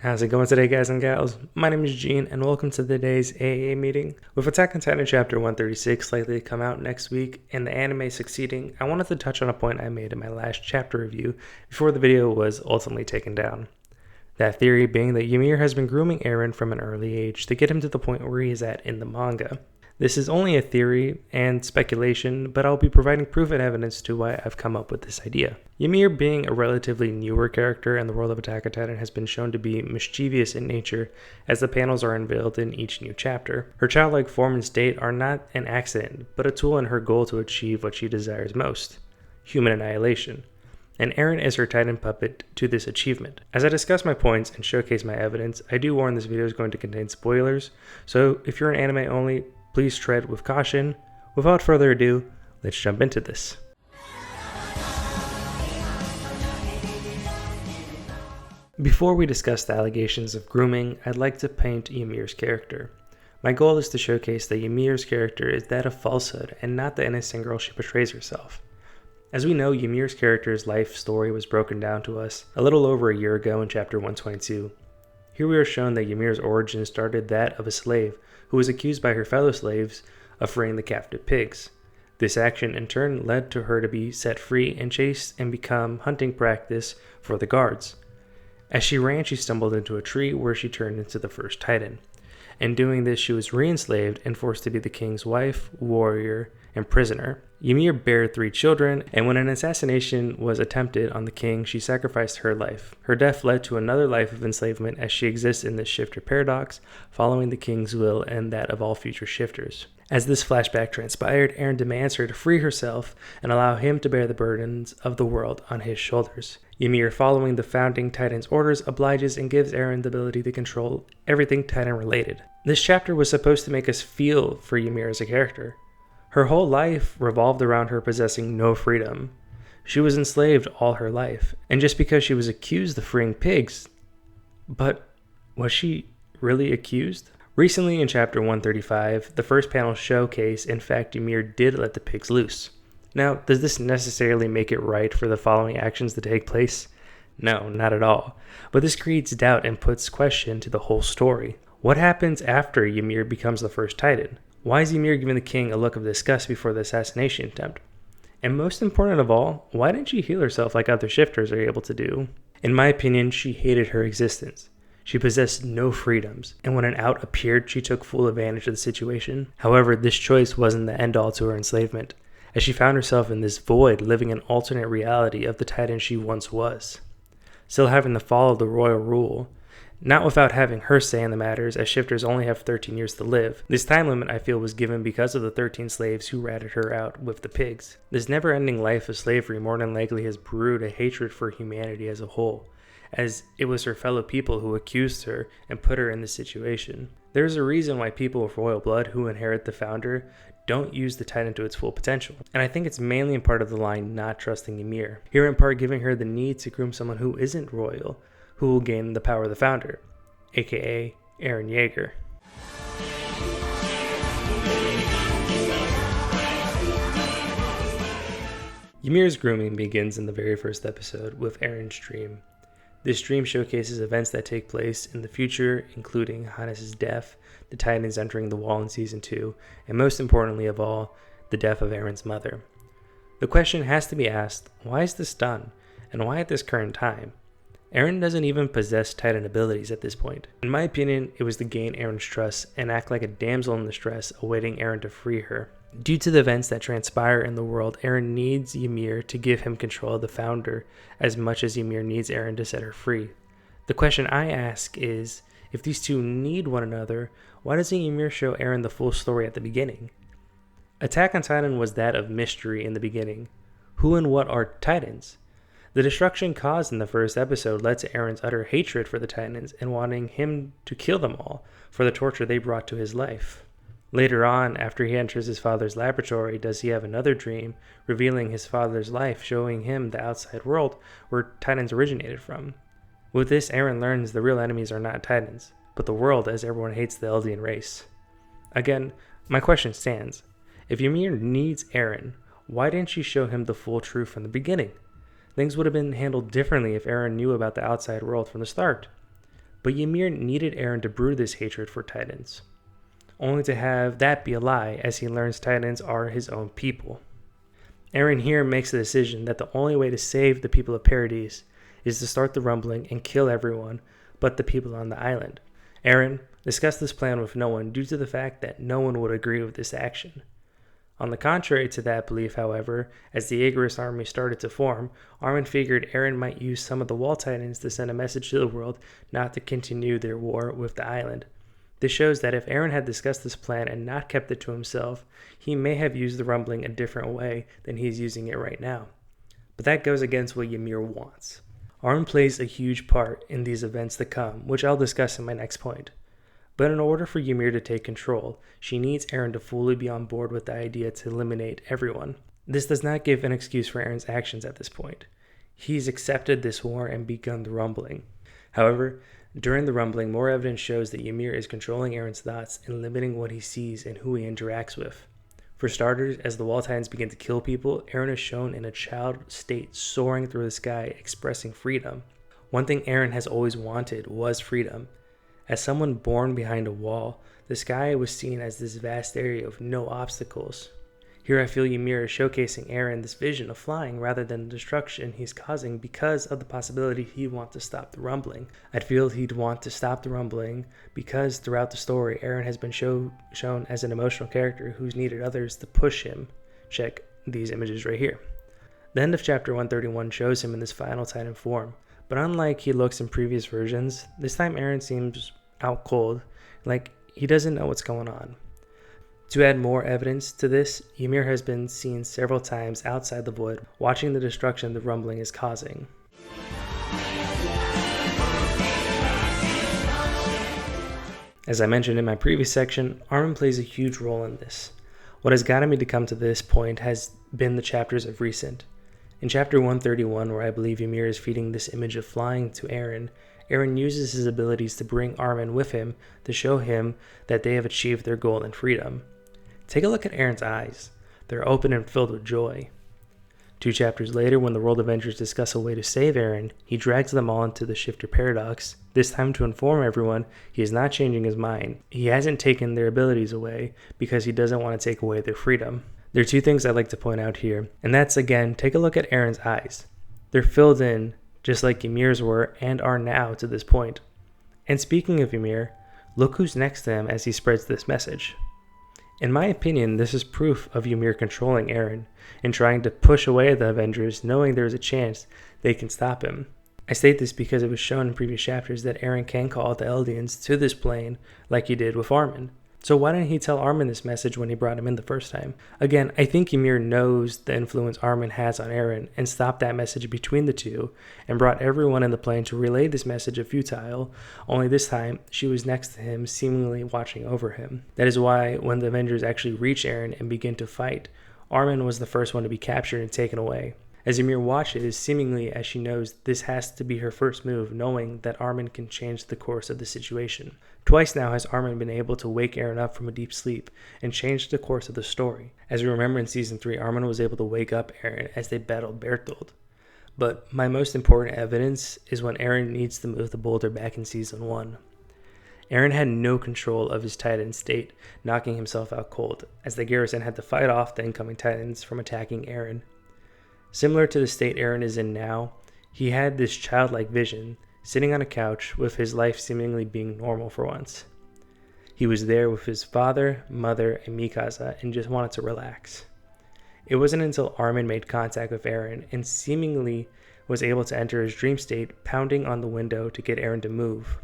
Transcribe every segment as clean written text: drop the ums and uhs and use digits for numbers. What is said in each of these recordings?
How's it going today, guys and gals? My name is Gene, and welcome to today's AA meeting. With Attack on Titan Chapter 136 likely to come out next week, and the anime succeeding, I wanted to touch on a point I made in my last chapter review before the video was ultimately taken down. That theory being that Ymir has been grooming Eren from an early age to get him to the point where he is at in the manga. This is only a theory and speculation, but I'll be providing proof and evidence to why I've come up with this idea. Ymir, being a relatively newer character in the world of Attack on Titan, has been shown to be mischievous in nature as the panels are unveiled in each new chapter. Her childlike form and state are not an accident, but a tool in her goal to achieve what she desires most: human annihilation. And Eren is her Titan puppet to this achievement. As I discuss my points and showcase my evidence, I do warn this video is going to contain spoilers, so if you're an anime only, please tread with caution. Without further ado, let's jump into this. Before we discuss the allegations of grooming, I'd like to paint Ymir's character. My goal is to showcase that Ymir's character is that of falsehood and not the innocent girl she portrays herself. As we know, Ymir's character's life story was broken down to us a little over a year ago in chapter 122. Here we are shown that Ymir's origin started that of a slave who was accused by her fellow slaves of freeing the captive pigs. This action in turn led to her to be set free and chased and become hunting practice for the guards. As she ran, she stumbled into a tree where she turned into the first Titan. In doing this, she was re-enslaved and forced to be the king's wife, warrior, and prisoner. Ymir bare 3 children, and when an assassination was attempted on the king, she sacrificed her life. Her death led to another life of enslavement as she exists in this shifter paradox, following the king's will and that of all future shifters. As this flashback transpired, Eren demands her to free herself and allow him to bear the burdens of the world on his shoulders. Ymir, following the founding Titan's orders, obliges and gives Eren the ability to control everything Titan-related. This chapter was supposed to make us feel for Ymir as a character. Her whole life revolved around her possessing no freedom. She was enslaved all her life, and just because she was accused of freeing pigs, but was she really accused? Recently in chapter 135, the first panel showcase, in fact, Ymir did let the pigs loose. Now, does this necessarily make it right for the following actions to take place? No, not at all. But this creates doubt and puts question to the whole story. What happens after Ymir becomes the first Titan? Why is Ymir giving the king a look of disgust before the assassination attempt? And most important of all, why didn't she heal herself like other shifters are able to do? In my opinion, she hated her existence. She possessed no freedoms, and when an out appeared, she took full advantage of the situation. However, this choice wasn't the end-all to her enslavement, as she found herself in this void, living an alternate reality of the Titan she once was. Still having to follow the royal rule, not without having her say in the matters, as shifters only have 13 years to live. This time limit, I feel, was given because of the 13 slaves who ratted her out with the pigs. This never-ending life of slavery more than likely has brewed a hatred for humanity as a whole, as it was her fellow people who accused her and put her in this situation. There's a reason why people with royal blood who inherit the founder don't use the Titan to its full potential, and I think it's mainly in part of the line not trusting Ymir, here in part giving her the need to groom someone who isn't royal, who will gain the power of the founder, aka Eren Yeager. Ymir's grooming begins in the very first episode with Eren's dream. This dream showcases events that take place in the future, including Hannes' death, the Titans entering the wall in Season 2, and most importantly of all, the death of Eren's mother. The question has to be asked, why is this done, and why at this current time? Eren doesn't even possess Titan abilities at this point. In my opinion, it was to gain Eren's trust and act like a damsel in distress awaiting Eren to free her. Due to the events that transpire in the world, Eren needs Ymir to give him control of the founder as much as Ymir needs Eren to set her free. The question I ask is, if these two need one another, why doesn't Ymir show Eren the full story at the beginning? Attack on Titan was that of mystery in the beginning. Who and what are Titans? The destruction caused in the first episode led to Eren's utter hatred for the Titans and wanting him to kill them all for the torture they brought to his life. Later on, after he enters his father's laboratory, does he have another dream, revealing his father's life, showing him the outside world where Titans originated from. With this, Eren learns the real enemies are not Titans, but the world, as everyone hates the Eldian race. Again, my question stands. If Ymir needs Eren, why didn't she show him the full truth from the beginning? Things would have been handled differently if Eren knew about the outside world from the start. But Ymir needed Eren to brew this hatred for Titans, only to have that be a lie as he learns Titans are his own people. Eren here makes the decision that the only way to save the people of Paradise is to start the rumbling and kill everyone but the people on the island. Eren discussed this plan with no one due to the fact that no one would agree with this action. On the contrary to that belief, however, as the Ymirs army started to form, Armin figured Eren might use some of the Wall Titans to send a message to the world not to continue their war with the island. This shows that if Eren had discussed this plan and not kept it to himself, he may have used the rumbling a different way than he's using it right now. But that goes against what Ymir wants. Armin plays a huge part in these events to come, which I'll discuss in my next point. But in order for Ymir to take control, she needs Eren to fully be on board with the idea to eliminate everyone. This does not give an excuse for Eren's actions at this point. He's accepted this war and begun the rumbling. However, during the rumbling, more evidence shows that Ymir is controlling Eren's thoughts and limiting what he sees and who he interacts with. For starters, as the Wall Titans begin to kill people, Eren is shown in a child state soaring through the sky, expressing freedom. One thing Eren has always wanted was freedom. As someone born behind a wall, the sky was seen as this vast area of no obstacles. Here I feel Ymir is showcasing Eren this vision of flying rather than the destruction he's causing because of the possibility he'd want to stop the rumbling. I feel he'd want to stop the rumbling because throughout the story, Eren has been shown as an emotional character who's needed others to push him. Check these images right here. The end of chapter 131 shows him in this final Titan form, but unlike he looks in previous versions, this time Eren seems out cold, like he doesn't know what's going on. To add more evidence to this, Ymir has been seen several times outside the void, watching the destruction the rumbling is causing. As I mentioned in my previous section, Armin plays a huge role in this. What has gotten me to come to this point has been the chapters of recent. In chapter 131, where I believe Ymir is feeding this image of flying to Eren, Eren uses his abilities to bring Armin with him to show him that they have achieved their goal and freedom. Take a look at Eren's eyes. They're open and filled with joy. 2 chapters later, when the World Avengers discuss a way to save Eren, he drags them all into the Shifter Paradox, this time to inform everyone he is not changing his mind. He hasn't taken their abilities away because he doesn't want to take away their freedom. There are 2 things I'd like to point out here, and that's, again, take a look at Eren's eyes. They're filled in, just like Ymir's were and are now to this point. And speaking of Ymir, look who's next to him as he spreads this message. In my opinion, this is proof of Ymir controlling Eren and trying to push away the Avengers, knowing there is a chance they can stop him. I state this because it was shown in previous chapters that Eren can call the Eldians to this plane like he did with Armin. So why didn't he tell Armin this message when he brought him in the first time? Again, I think Ymir knows the influence Armin has on Eren and stopped that message between the two and brought everyone in the plane to relay this message of futile, only this time she was next to him, seemingly watching over him. That is why when the Avengers actually reach Eren and begin to fight, Armin was the first one to be captured and taken away. As Ymir watches, seemingly as she knows this has to be her first move, knowing that Armin can change the course of the situation. Twice now has Armin been able to wake Eren up from a deep sleep and change the course of the story. As we remember in Season 3, Armin was able to wake up Eren as they battled Berthold. But my most important evidence is when Eren needs to move the boulder back in Season 1. Eren had no control of his Titan state, knocking himself out cold, as the garrison had to fight off the incoming Titans from attacking Eren. Similar to the state Eren is in now, he had this childlike vision, sitting on a couch with his life seemingly being normal for once. He was there with his father, mother, and Mikasa and just wanted to relax. It wasn't until Armin made contact with Eren and seemingly was able to enter his dream state, pounding on the window to get Eren to move.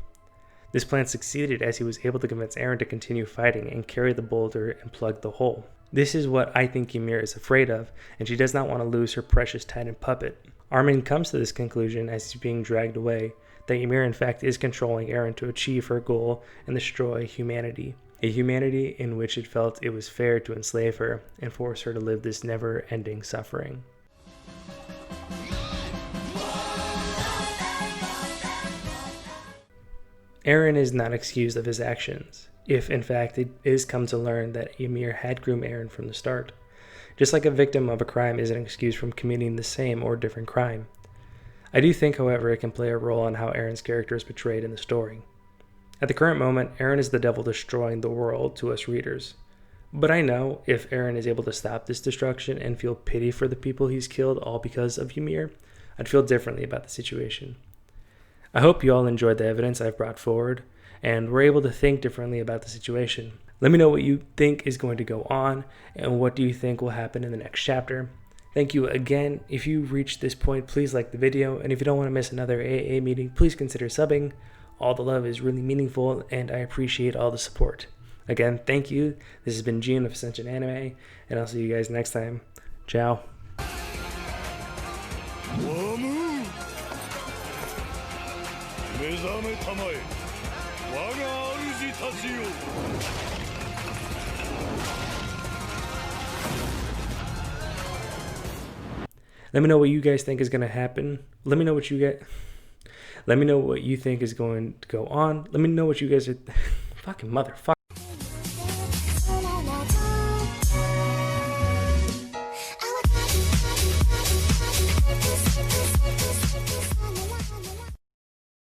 This plan succeeded as he was able to convince Eren to continue fighting and carry the boulder and plug the hole. This is what I think Ymir is afraid of, and she does not want to lose her precious Titan puppet. Armin comes to this conclusion as he's being dragged away, that Ymir in fact is controlling Eren to achieve her goal and destroy humanity. A humanity in which it felt it was fair to enslave her and force her to live this never-ending suffering. Eren is not excused of his actions, if in fact it is come to learn that Ymir had groomed Eren from the start. Just like a victim of a crime isn't excused from committing the same or different crime. I do think, however, it can play a role on how Eren's character is portrayed in the story. At the current moment, Eren is the devil destroying the world to us readers. But I know if Eren is able to stop this destruction and feel pity for the people he's killed all because of Ymir, I'd feel differently about the situation. I hope you all enjoyed the evidence I've brought forward and were able to think differently about the situation. Let me know what you think is going to go on and what do you think will happen in the next chapter. Thank you again. If you reached this point, please like the video, and if you don't want to miss another AA meeting, please consider subbing. All the love is really meaningful, and I appreciate all the support. Again, thank you. This has been Gene of Ascension Anime, and I'll see you guys next time. Ciao. Let me know what you guys think is going to happen. Let me know what you get. Let me know what you think is going to go on. Let me know what you guys are. Fucking motherfucker.